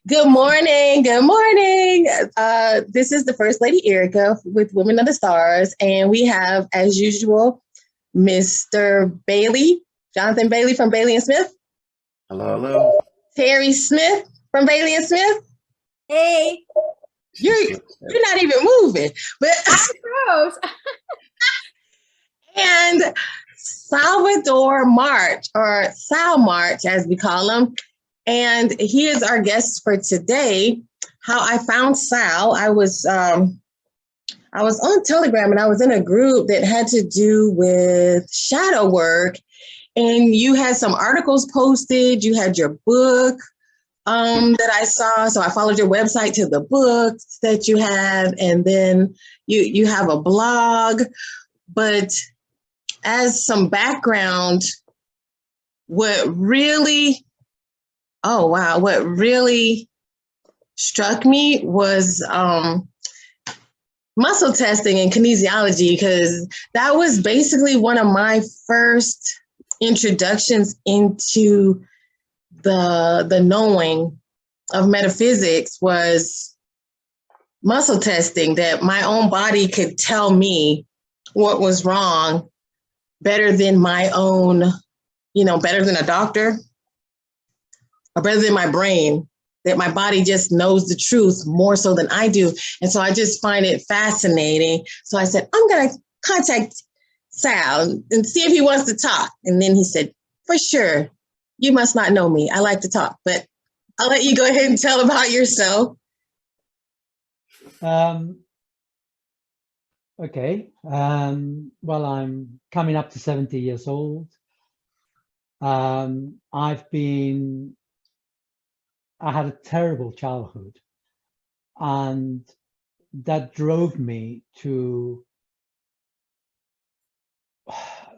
Good morning. Good morning. This is the First Lady Erica with Women of the Stars, and we have, as usual, Mr. Bailey, Jonathan Bailey from Bailey and Smith, Hello, hello. Terry Smith from Bailey and Smith. Hey, You're not even moving, but gross. and Salvador March, or Sal March, as we call him. And he is our guest for today. How I found Sal, I was on Telegram and I was in a group that had to do with shadow work. And you had some articles posted. You had your book that I saw. So I followed your website to the books that you have, and then you have a blog. But as some background, what really struck me was muscle testing and kinesiology, because that was basically one of my first introductions into the knowing of metaphysics, was muscle testing, that my own body could tell me what was wrong better than my own, better than a doctor, or better than my brain, that my body just knows the truth more so than I do. And so I just find it fascinating. So I said, I'm going to contact Sal and see if he wants to talk. And then he said, for sure, you must not know me. I like to talk, but I'll let you go ahead and tell about yourself. Okay. Well, I'm coming up to 70 years old. I had a terrible childhood, and that drove me to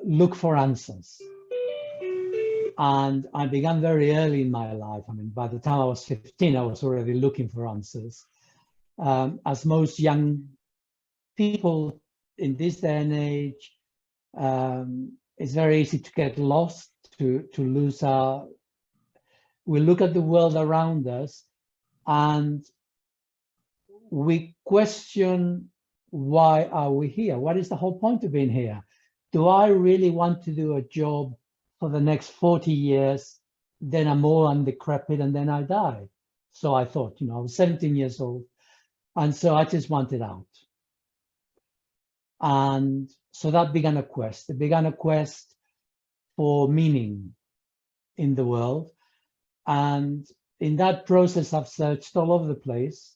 look for answers. And I began very early in my life. I mean, by the time I was 15, I was already looking for answers. As most young people in this day and age, it's very easy to get lost, to lose our. We look at the world around us and we question, why are we here? What is the whole point of being here? Do I really want to do a job for the next 40 years? Then I'm old and decrepit and then I die. So I thought, I was 17 years old. And so I just wanted out. And so that began a quest. It began a quest for meaning in the world. And in that process, I've searched all over the place.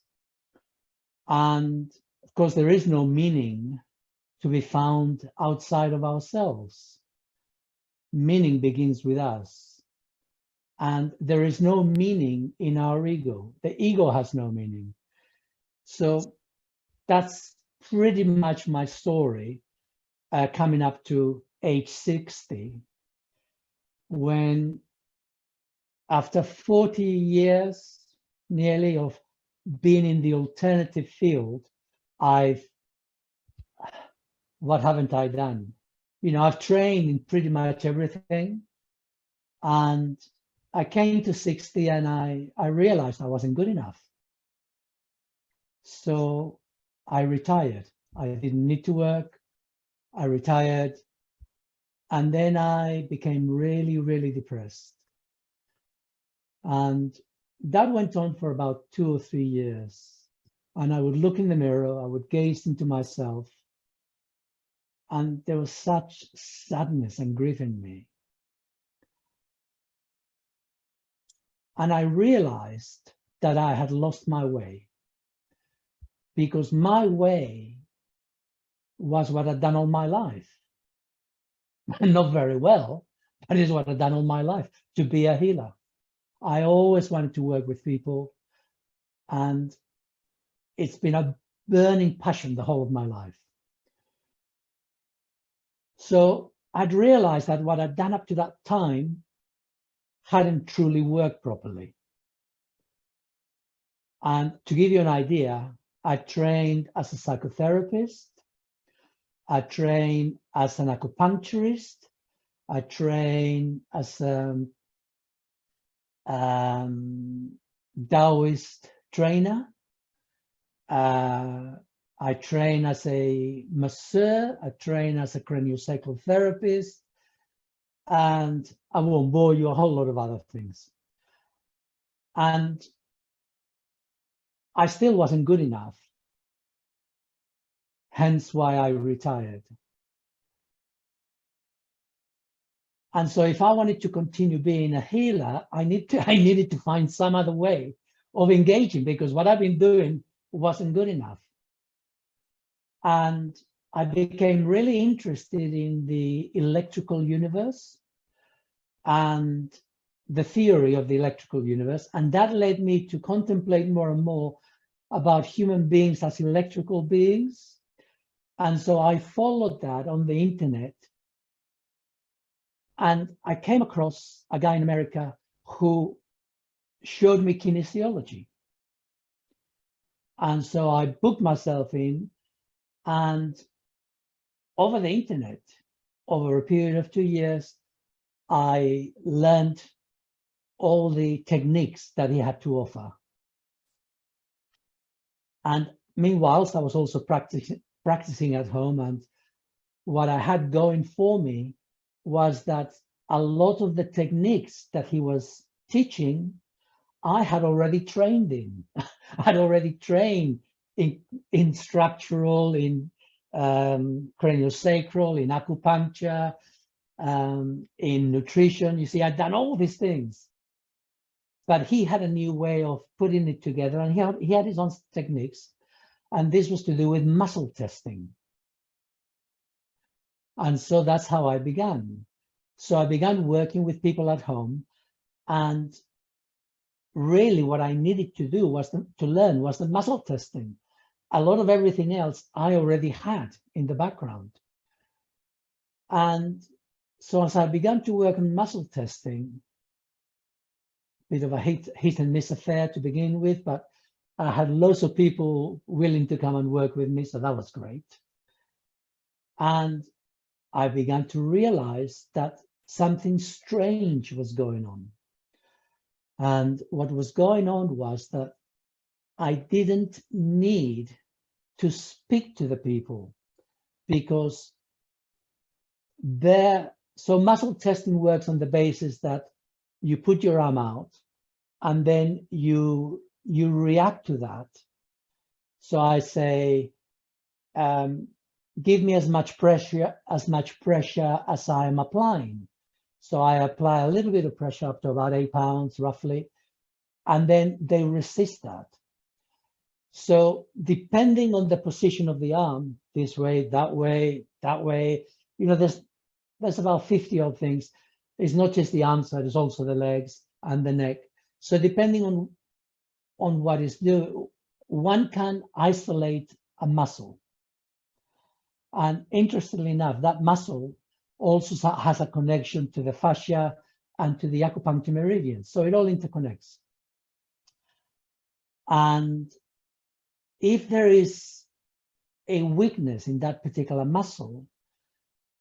And of course, there is no meaning to be found outside of ourselves. Meaning begins with us. And there is no meaning in our ego. The ego has no meaning. So that's pretty much my story, coming up to age 60, when after 40 years nearly of being in the alternative field, what haven't I done? I've trained in pretty much everything. And I came to 60 and I realized I wasn't good enough. So I retired. I didn't need to work. I retired. And then I became really, really depressed. And that went on for about 2 or 3 years. And I would look in the mirror, I would gaze into myself, and there was such sadness and grief in me. And I realized that I had lost my way, because my way was what I'd done all my life. Not very well, but it's what I'd done all my life, to be a healer. I always wanted to work with people, and it's been a burning passion the whole of my life. So I'd realized that what I'd done up to that time hadn't truly worked properly. And to give you an idea, I trained as a psychotherapist, I trained as an acupuncturist, I trained as Taoist trainer. I train as a masseur, I train as a craniosacral therapist, and I won't bore you, a whole lot of other things. And I still wasn't good enough, hence why I retired. And so if I wanted to continue being a healer, I needed to find some other way of engaging, because what I've been doing wasn't good enough. And I became really interested in the electrical universe and the theory of the electrical universe. And that led me to contemplate more and more about human beings as electrical beings. And so I followed that on the internet. And I came across a guy in America who showed me kinesiology. And so I booked myself in, and over the internet, over a period of 2 years, I learned all the techniques that he had to offer. And meanwhile, I was also practicing at home. And what I had going for me was that a lot of the techniques that he was teaching, I had already trained in. I had already trained in structural, in craniosacral, in acupuncture, in nutrition. You see, I'd done all these things. But he had a new way of putting it together, and he had his own techniques. And this was to do with muscle testing. And so that's how I began. So I began working with people at home, and really what I needed to do was to learn was the muscle testing. A lot of everything else I already had in the background. And so as I began to work on muscle testing, bit of a hit and miss affair to begin with, but I had lots of people willing to come and work with me, so that was great. And I began to realize that something strange was going on. And what was going on was that I didn't need to speak to the people, because so muscle testing works on the basis that you put your arm out and then you react to that. So I say, give me as much pressure as I am applying. So I apply a little bit of pressure up to about 8 pounds roughly, and then they resist that. So depending on the position of the arm, this way, that way, there's about 50 odd things. It's not just the arm side, it's also the legs and the neck. So depending on what is due, one can isolate a muscle. And interestingly enough, that muscle also has a connection to the fascia and to the acupuncture meridians. So it all interconnects. And if there is a weakness in that particular muscle,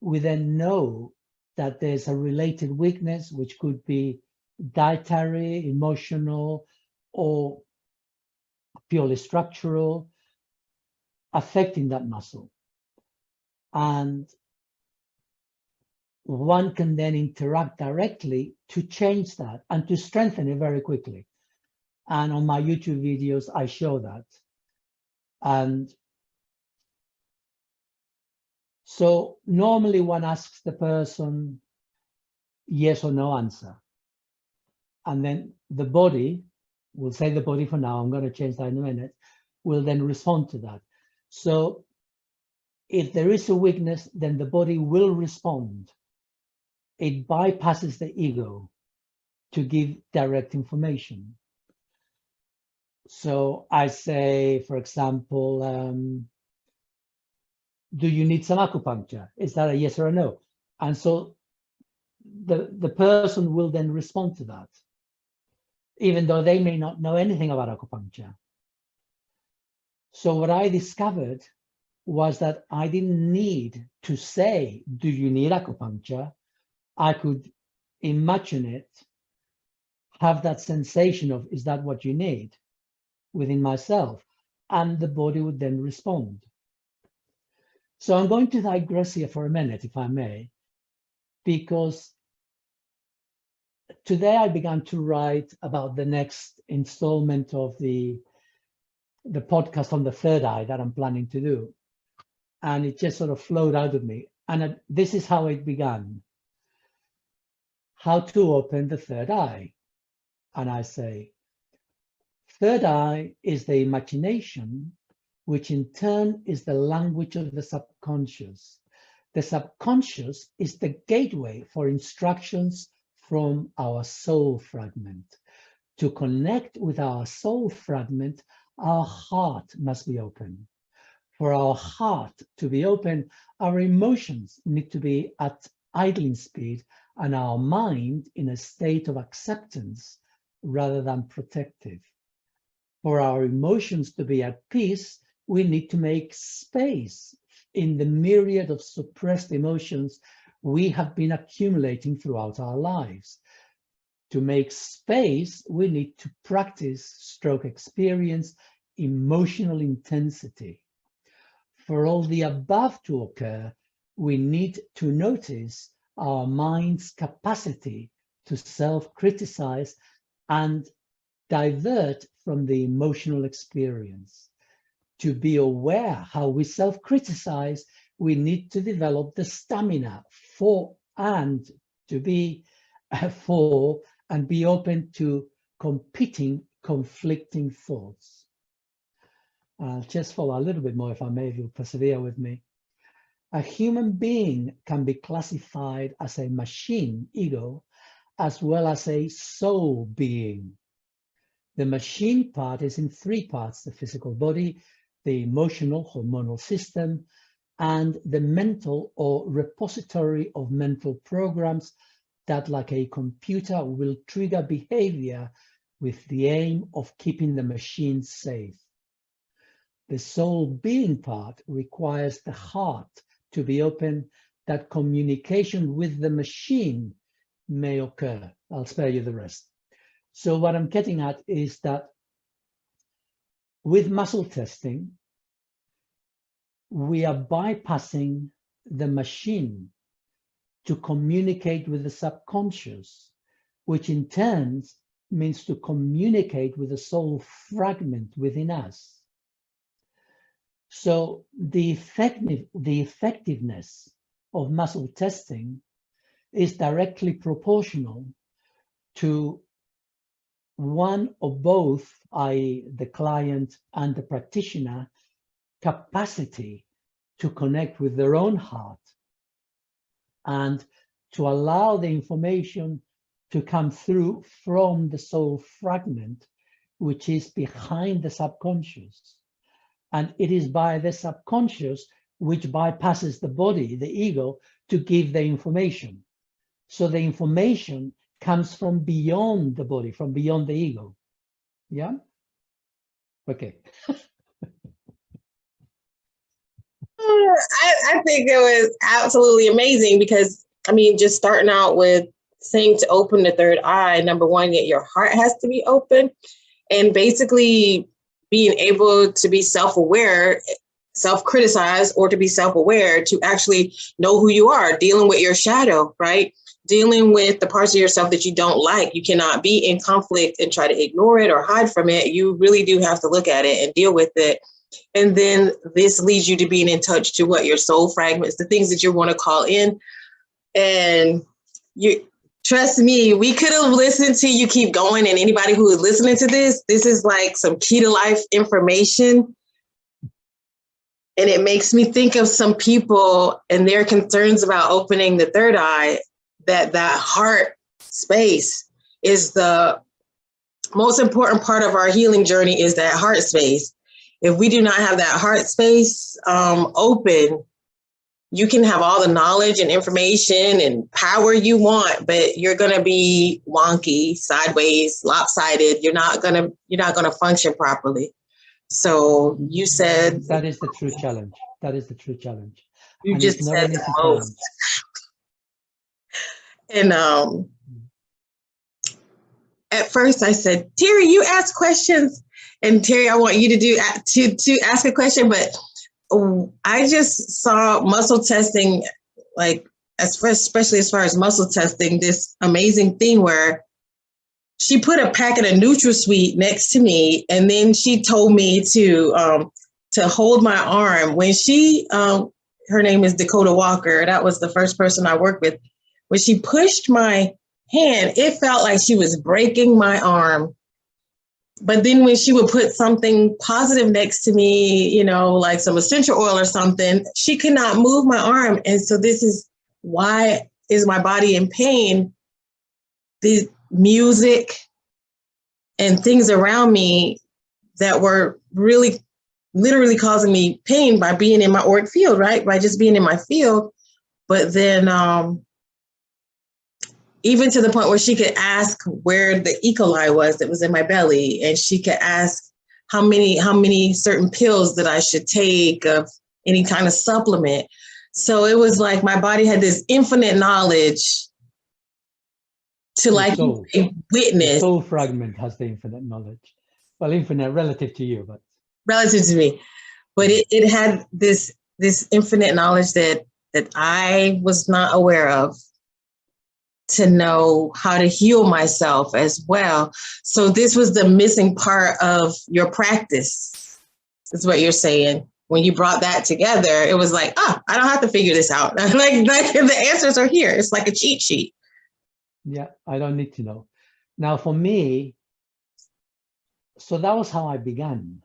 we then know that there's a related weakness, which could be dietary, emotional, or purely structural, affecting that muscle. And one can then interact directly to change that and to strengthen it very quickly. And on my YouTube videos, I show that. And so normally one asks the person yes or no answer. And then the body, we'll say the body for now, I'm going to change that in a minute, will then respond to that. So if there is a weakness, then the body will respond. It bypasses the ego to give direct information. So I say, for example, do you need some acupuncture? Is that a yes or a no? And so the person will then respond to that, even though they may not know anything about acupuncture. So what I discovered was that I didn't need to say, do you need acupuncture? I could imagine it, have that sensation of, is that what you need, within myself? And the body would then respond. So I'm going to digress here for a minute, if I may, because today I began to write about the next installment of the podcast on the third eye that I'm planning to do. And it just sort of flowed out of me. And this is how it began. How to open the third eye. And I say, third eye is the imagination, which in turn is the language of the subconscious. The subconscious is the gateway for instructions from our soul fragment. To connect with our soul fragment, our heart must be open. For our heart to be open, our emotions need to be at idling speed and our mind in a state of acceptance rather than protective. For our emotions to be at peace, we need to make space in the myriad of suppressed emotions we have been accumulating throughout our lives. To make space, we need to practice / experience emotional intensity. For all the above to occur, we need to notice our mind's capacity to self-criticize and divert from the emotional experience. To be aware how we self-criticize, we need to develop the stamina to be open to competing, conflicting thoughts. I'll just follow a little bit more, if I may, if you'll persevere with me. A human being can be classified as a machine, ego, as well as a soul being. The machine part is in three parts: the physical body, the emotional, hormonal system, and the mental or repository of mental programs that, like a computer, will trigger behavior with the aim of keeping the machine safe. The soul being part requires the heart to be open, that communication with the machine may occur. I'll spare you the rest. So what I'm getting at is that with muscle testing, we are bypassing the machine to communicate with the subconscious, which in turn means to communicate with the soul fragment within us. So the effectiveness of muscle testing is directly proportional to one or both, i.e. the client and the practitioner, capacity to connect with their own heart and to allow the information to come through from the soul fragment, which is behind the subconscious. And it is by the subconscious which bypasses the body, the ego, to give the information. So the information comes from beyond the body, from beyond the ego. Yeah? Okay. I think it was absolutely amazing because, I mean, just starting out with saying to open the third eye, number one, your heart has to be open, and basically being able to be self-aware, self-criticize, or to be self-aware, to actually know who you are, dealing with your shadow, right? Dealing with the parts of yourself that you don't like. You cannot be in conflict and try to ignore it or hide from it. You really do have to look at it and deal with it. And then this leads you to being in touch to what your soul fragments, the things that you want to call in. And you trust me, we could have listened to you keep going. And anybody who is listening to this is like some key to life information. And it makes me think of some people and their concerns about opening the third eye, that heart space is the most important part of our healing journey, is that heart space. If we do not have that heart space open, you can have all the knowledge and information and power you want, but you're going to be wonky, sideways, lopsided. You're not going to function properly. So you said that is the true challenge. That is the true challenge. You and just it's not said an the easy most. challenge. And at first I said, Terry, you ask questions. And Terry, I want you to ask a question. But I just saw muscle testing, like, especially as far as muscle testing, this amazing thing where she put a packet of NutraSweet next to me, and then she told me to hold my arm. When she, her name is Dakota Walker. That was the first person I worked with. When she pushed my hand, it felt like she was breaking my arm. But then when she would put something positive next to me, you know, like some essential oil or something, she could not move my arm. And so this is why is my body in pain? The music and things around me that were really literally causing me pain by being in my auric field, right? By just being in my field. But then even to the point where she could ask where the E. coli was that was in my belly. And she could ask how many certain pills that I should take of any kind of supplement. So it was like my body had this infinite knowledge to like a witness. The soul fragment has the infinite knowledge. Well, infinite relative to you, but relative to me. But it had this infinite knowledge that I was not aware of, to know how to heal myself as well. So this was the missing part of your practice, is what you're saying. When you brought that together, it was like, I don't have to figure this out. like the answers are here. It's like a cheat sheet. Yeah, I don't need to know. Now for me, so that was how I began.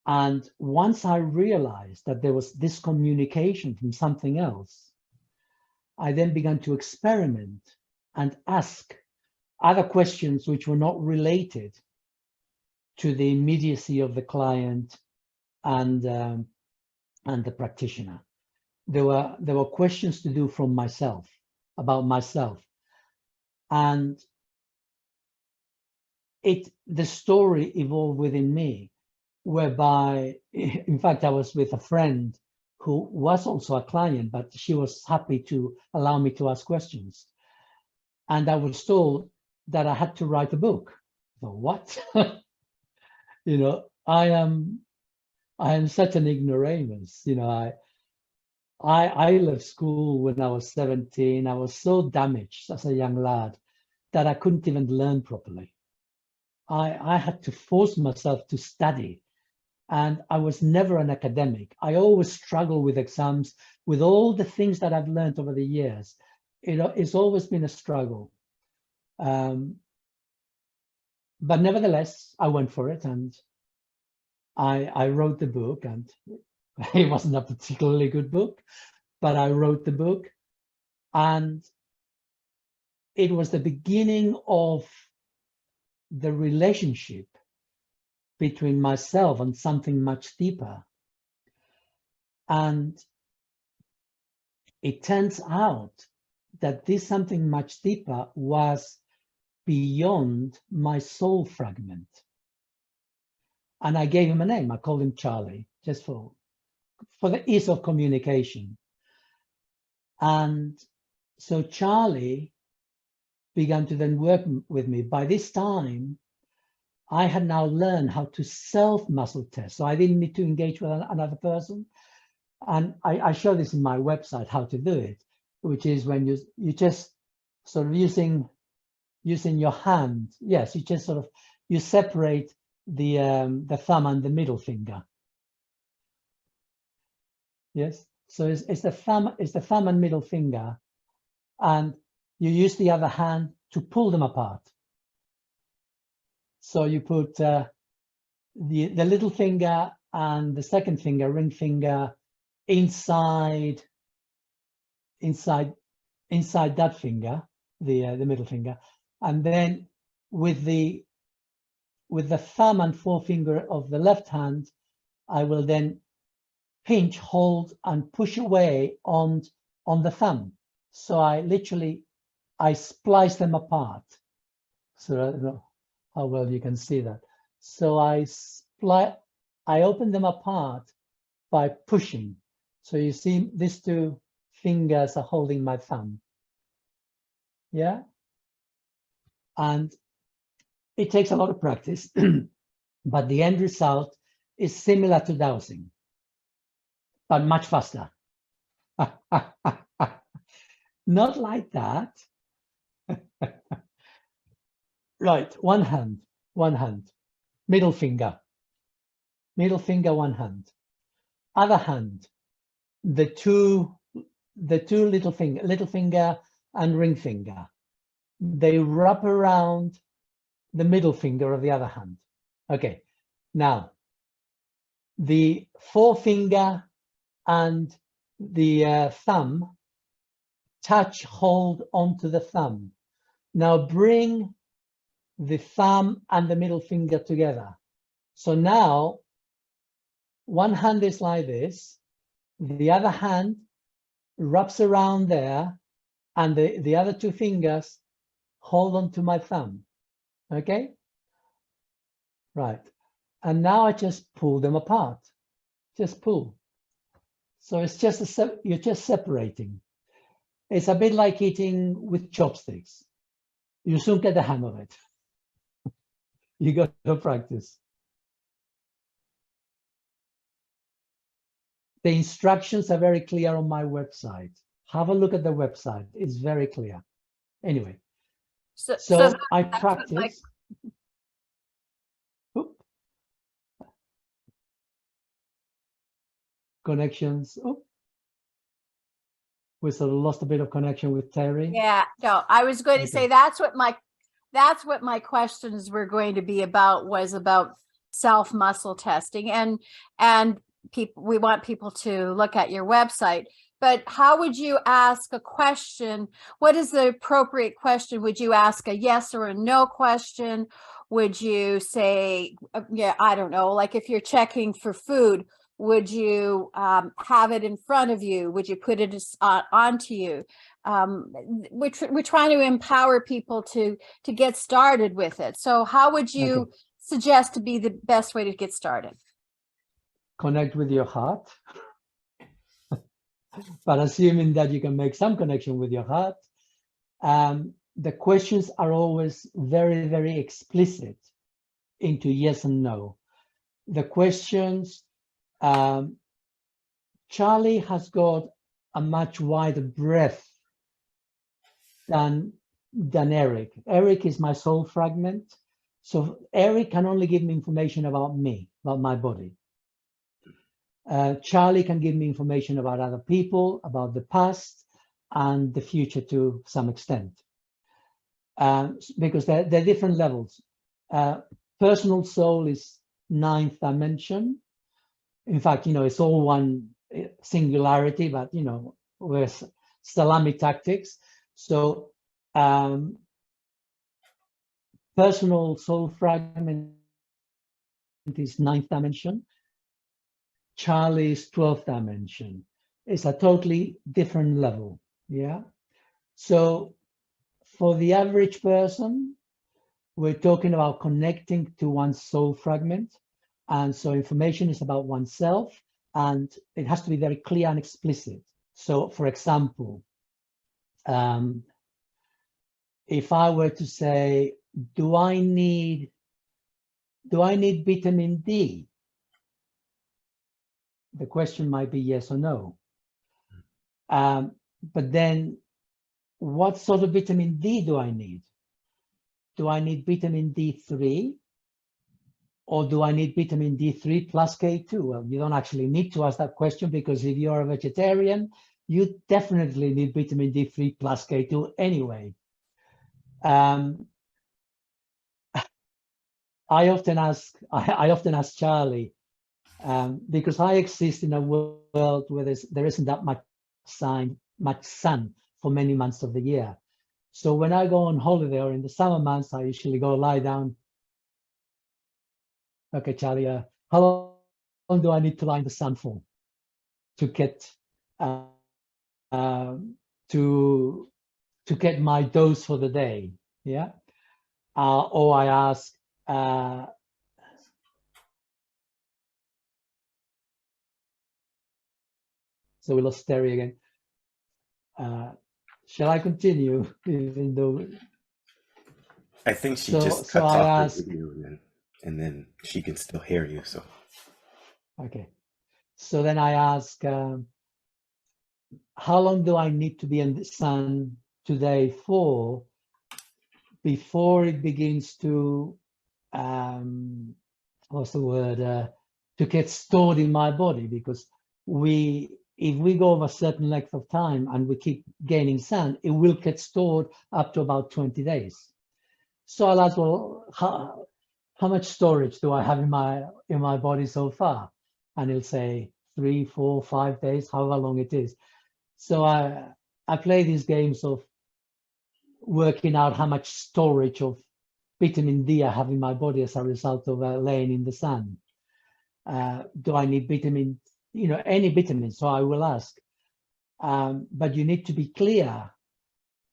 And once I realized that there was this communication from something else, I then began to experiment and ask other questions which were not related to the immediacy of the client and the practitioner. There were questions to do from myself, about myself, and the story evolved within me, whereby, in fact, I was with a friend who was also a client, but she was happy to allow me to ask questions. And I was told that I had to write a book. So what? You know, I am such an ignoramus. You know, I left school when I was 17. I was so damaged as a young lad that I couldn't even learn properly. I had to force myself to study. And I was never an academic. I always struggle with exams, with all the things that I've learned over the years. It's always been a struggle. But nevertheless, I went for it, and I wrote the book, and it wasn't a particularly good book, but I wrote the book, and it was the beginning of the relationship between myself and something much deeper. And it turns out that this something much deeper was beyond my soul fragment. And I gave him a name. I called him Charley, just for the ease of communication. And so Charley began to then work with me. By this time, I had now learned how to self-muscle test. So I didn't need to engage with another person. And I show this in my website, how to do it, which is when you just sort of using your hand. Yes, you just sort of, you separate the thumb and the middle finger. Yes, so it's the thumb and middle finger, and you use the other hand to pull them apart. So you put the little finger and the second finger, ring finger, inside that finger, the middle finger, and then with the thumb and forefinger of the left hand, I will then pinch, hold, and push away on the thumb. So I splice them apart. So I don't know how well you can see that. So I open them apart by pushing. So you see these two fingers are holding my thumb. Yeah. And it takes a lot of practice, but the end result is similar to dowsing, but much faster. Not like that. Right, one hand, middle finger, one hand. Other hand, the two little finger and ring finger. They wrap around the middle finger of the other hand. Okay, now the forefinger and the thumb hold onto the thumb. Now bring the thumb and the middle finger together. So now one hand is like this, the other hand wraps around there, and the other two fingers hold on to my thumb. Okay? Right. And now I just pull them apart. Just pull. So it's just you're just separating. It's a bit like eating with chopsticks. You soon get the hang of it. You got to practice. The instructions are very clear on my website. Have a look at the website. It's very clear. Anyway, so I practice. Connections. Oh, we sort of lost a bit of connection with Terry. Yeah, no, I was going to say that's what my questions were going to be about, was about self muscle testing, and people, we want people to look at your website. But how would you ask a question? What is the appropriate question? Would you ask a yes or a no question? Would you say, yeah, I don't know, like if you're checking for food, would you have it in front of you? Would you put it onto you? We're trying to empower people to get started with it. So how would you suggest to be the best way to get started? Connect with your heart. But assuming that you can make some connection with your heart, the questions are always very, very explicit into yes and no. The questions, Charley has got a much wider breadth than Eric. Eric is my soul fragment. So Eric can only give me information about me, about my body. Charley can give me information about other people, about the past and the future to some extent, because they're different levels. Personal soul is 9th dimension. In fact, it's all one singularity, but, with salami tactics. So personal soul fragment is 9th dimension. Charley's 12th dimension. It's a totally different level. Yeah. So for the average person, we're talking about connecting to one's soul fragment. And so information is about oneself, and it has to be very clear and explicit. So for example, if I were to say, do I need vitamin D? The question might be yes or no. But then what sort of vitamin D do I need? Do I need vitamin D3? Or do I need vitamin D3 plus K2? Well, you don't actually need to ask that question, because if you're a vegetarian, you definitely need vitamin D3 plus K2 anyway. I often ask Charley, because I exist in a world where there isn't that much sun for many months of the year. So when I go on holiday or in the summer months, I usually go lie down. Okay, Charley, how long do I need to lie in the sun for to get my dose for the day? Yeah. Or I ask, so we lost Terry again. Shall I continue? Even though I think she So, just so cuts I off asked, the video and then she can still hear you. So okay. So then I ask, how long do I need to be in the sun today for before it begins to, what's the word, to get stored in my body? Because if we go over a certain length of time and we keep gaining sun, it will get stored up to about 20 days. So I'll ask, well, how much storage do I have in my body so far? And he'll say 3, 4, 5 days, however long it is. So I play these games of working out how much storage of vitamin D I have in my body as a result of laying in the sun. Do I need vitamin, any vitamin? So I will ask. But you need to be clear,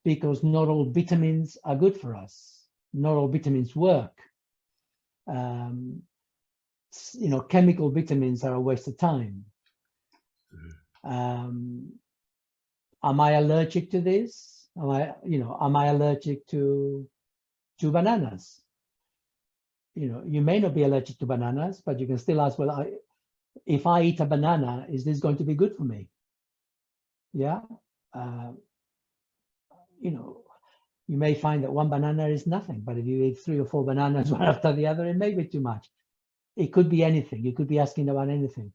because not all vitamins are good for us. Not all vitamins work. Chemical vitamins are a waste of time. Am I allergic to this? Am I allergic to bananas? You may not be allergic to bananas, but you can still ask, well, if I eat a banana, is this going to be good for me? Yeah. You may find that one banana is nothing, but if you eat 3 or 4 bananas one after the other, it may be too much. It could be anything. You could be asking about anything.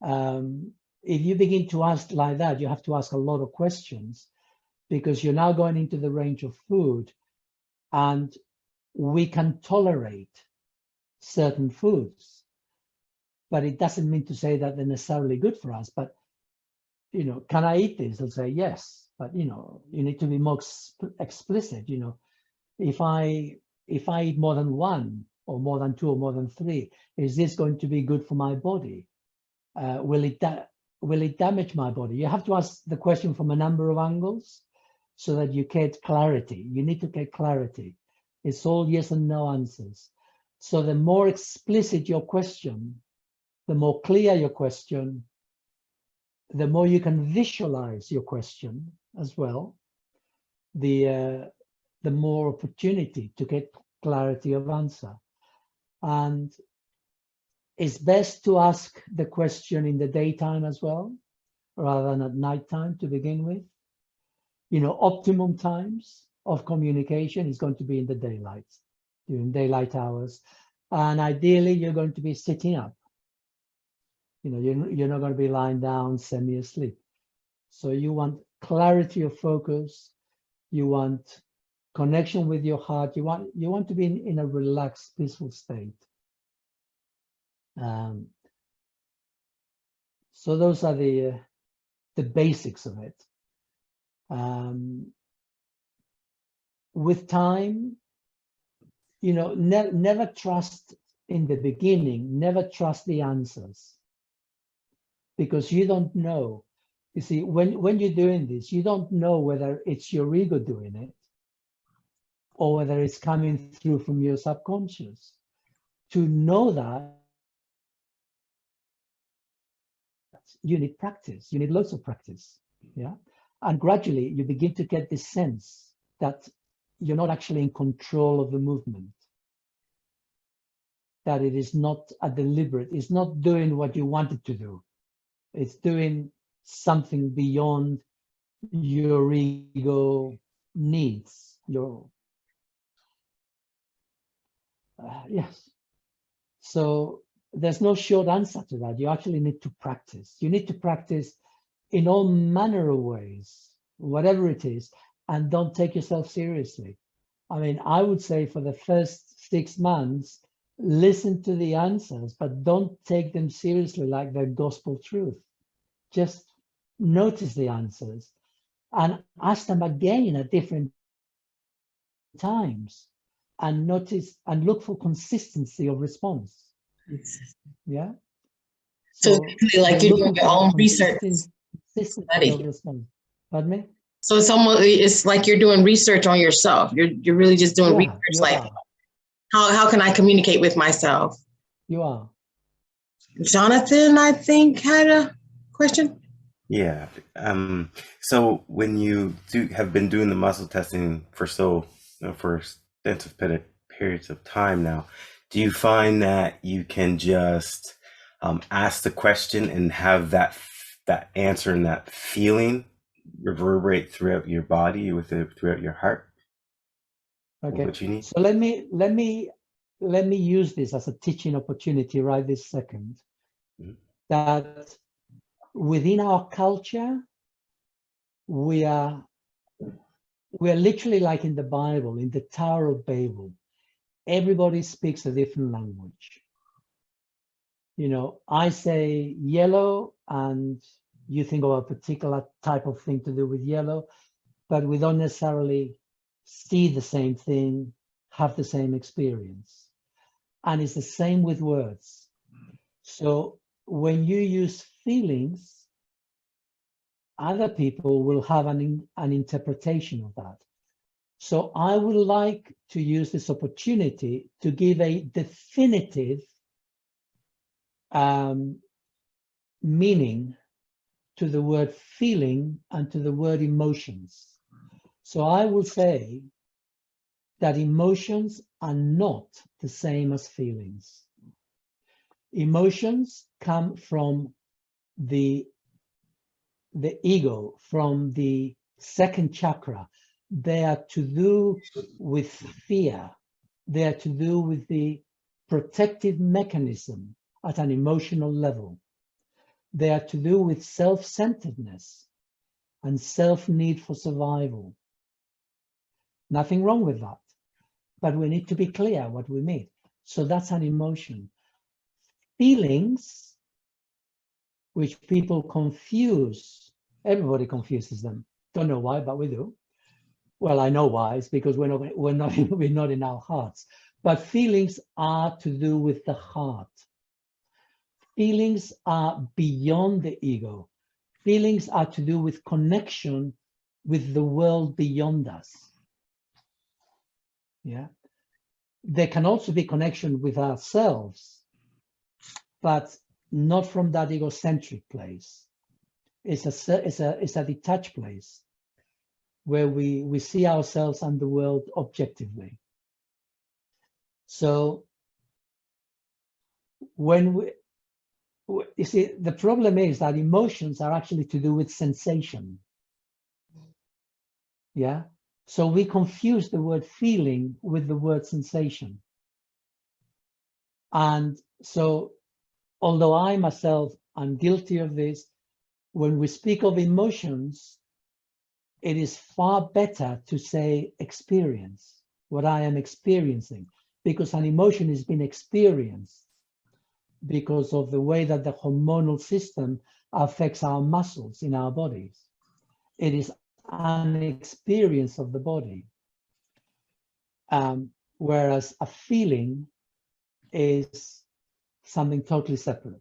If you begin to ask like that, you have to ask a lot of questions, because you're now going into the range of food, and we can tolerate certain foods, but it doesn't mean to say that they're necessarily good for us. But, can I eat this? I'll say yes, but, you need to be more explicit. If I eat more than 1 or more than 2 or more than 3, is this going to be good for my body? Will it damage my body? You have to ask the question from a number of angles so that you get clarity. You need to get clarity. It's all yes and no answers. So the more explicit your question, the more clear your question, the more you can visualize your question as well, the more opportunity to get clarity of answer. And it's best to ask the question in the daytime as well, rather than at nighttime to begin with. Optimum times of communication is going to be in the daylight, during daylight hours. And ideally, you're going to be sitting up. You're not going to be lying down semi-asleep. So you want clarity of focus. You want connection with your heart. You want to be in a relaxed, peaceful state. So those are the basics of it. With time, never trust in the beginning, never trust the answers, because you don't know. You see, when you're doing this, you don't know whether it's your ego doing it or whether it's coming through from your subconscious. To know that, you need practice. You need lots of practice. Yeah. And gradually you begin to get this sense that you're not actually in control of the movement, that it is not a deliberate, it's not doing what you want it to do. It's doing something beyond your ego needs. Yes. So there's no short answer to that. You actually need to practice. You need to practice in all manner of ways, whatever it is, and don't take yourself seriously. I mean, I would say for the first 6 months, listen to the answers, but don't take them seriously like they're gospel truth. Just notice the answers and ask them again at different times, and notice and look for consistency of response. Yeah. So like you're doing your own research study of response. Pardon me? So it's like you're doing research on yourself. You're really just doing research, like how can I communicate with myself? You are. Jonathan, I think, had a question. Yeah. So when you have been doing the muscle testing for extensive periods of time now, do you find that you can just ask the question and have that answer and that feeling reverberate throughout your body, throughout your heart? Okay. What you need? So let me use this as a teaching opportunity right this second. Mm-hmm. That within our culture, we are literally like in the Bible, in the Tower of Babel. Everybody speaks a different language. You know, I say yellow and you think of a particular type of thing to do with yellow, but we don't necessarily see the same thing, have the same experience. And it's the same with words. So when you use feelings, other people will have an interpretation of that. So I would like to use this opportunity to give a definitive meaning to the word feeling and to the word emotions. So I will say that emotions are not the same as feelings. Emotions come from the ego, from the second chakra. They are to do with fear. They are to do with the protective mechanism at an emotional level. They are to do with self-centeredness and self-need for survival. Nothing wrong with that, but we need to be clear what we mean. So that's an emotion. Feelings, which people confuse, everybody confuses them. Don't know why, but we do. Well, I know why. It's because we're not in our hearts. But feelings are to do with the heart. Feelings are beyond the ego. Feelings are to do with connection with the world beyond us. Yeah. There can also be connection with ourselves, but not from that egocentric place. It's a detached place where we see ourselves and the world objectively. So when you see, the problem is that emotions are actually to do with sensation. Yeah. So we confuse the word feeling with the word sensation. And so, although I myself am guilty of this, when we speak of emotions, it is far better to say experience, what I am experiencing, because an emotion has been experienced because of the way that the hormonal system affects our muscles in our bodies. It is an experience of the body. Whereas a feeling is something totally separate.